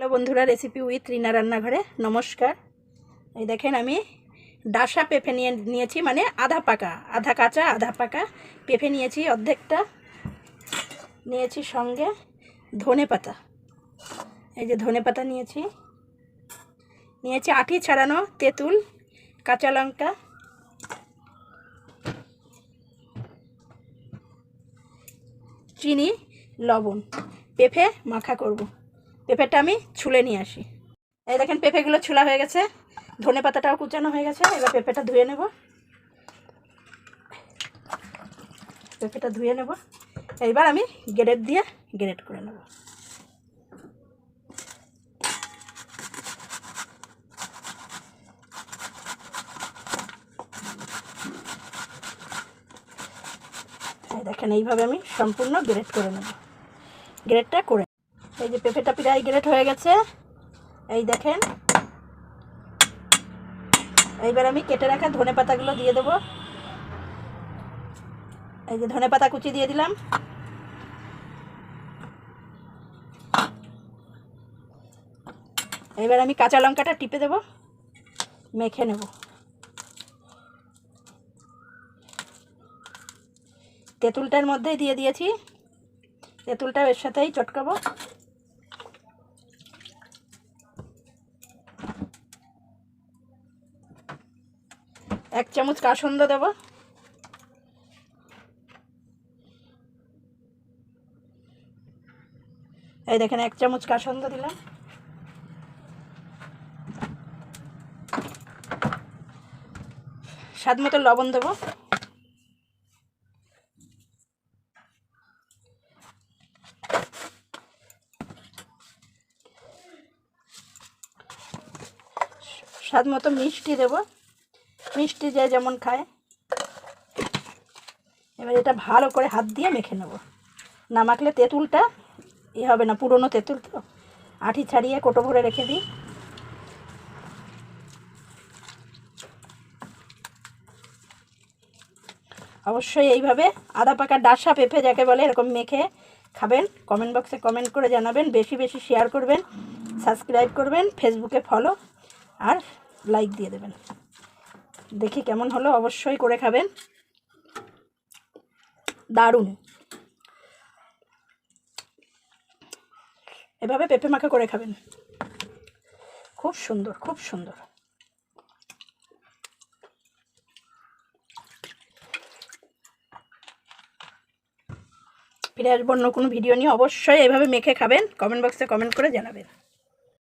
Hello বন্ধুরা, recipe with রিনা রান্নাঘরে নমস্কার। এই দেখেন আমি ডাসা পেঁপে নিয়েছি, মানে আধা পাকা, আধা কাঁচা আধা পাকা পেঁপে নিয়েছি। অর্ধেকটা নিয়েছি, সঙ্গে ধনে পাতা, এই যে ধনে পাতা নিয়েছি আঁটি ছাড়ানো তেঁতুল, কাঁচা লঙ্কা, চিনি, লবণ। পেঁপে মাখা করব। পেঁপেটা আমি ছুলে নিয়ে আসি। এই দেখেন পেঁপেগুলো ছোলা হয়ে গেছে, ধনে পাতাটাও কুচানো হয়ে গেছে। এবার পেঁপেটা ধুয়ে নেব। এইবার আমি গ্রেট দিয়ে গ্রেট করে নেব। দেখেন এইভাবে আমি সম্পূর্ণ গ্রেট করে নেব। গ্রেটটা করে, এই যে পেঁপেটা প্রায় গ্রেট হয়ে গেছে, এই দেখেন। এইবার আমি কেটে রাখা ধনে পাতাগুলো দিয়ে দেবো। এই যে ধনে পাতা কুচি দিয়ে দিলাম। এবার আমি কাঁচা লঙ্কাটা টিপে দেব, মেখে নেব। তেঁতুলটার মধ্যেই দিয়ে দিয়েছি, তেঁতুলটা এর সাথেই চটকাবো। এক চামচ কাসন্দ দেব। এই দেখেন এক চামচ কাসন্দ দিলাম। স্বাদ মতো লবণ দেব। স্বাদ মতো মিষ্টি দেব, মিষ্টি যে যেমন খায়। এবার এটা ভালো করে হাত দিয়ে মেখে নেব। না মাখলে তেঁতুলটা হবে না, পুরনো তেঁতুল তো। আঁটি ছাড়িয়ে কোটো ভরে রেখে দিই। অবশ্যই এইভাবে আধা পাকা ডাসা পেঁপে যাকে বলে এরকম মেখে খাবেন। কমেন্ট বক্সে কমেন্ট করে জানাবেন, বেশি বেশি শেয়ার করবেন, সাবস্ক্রাইব করবেন, ফেসবুকে ফলো আর লাইক দিয়ে দেবেন। দেখি কেমন হলো, অবশ্যই করে খাবেন, দারুণ। এভাবে পেঁপে মাখা করে খাবেন, খুব সুন্দর, খুব সুন্দর। ফিরে আসবো অন্য কোনো ভিডিও নিয়ে। অবশ্যই এভাবে মেখে খাবেন, কমেন্ট বক্সে কমেন্ট করে জানাবেন।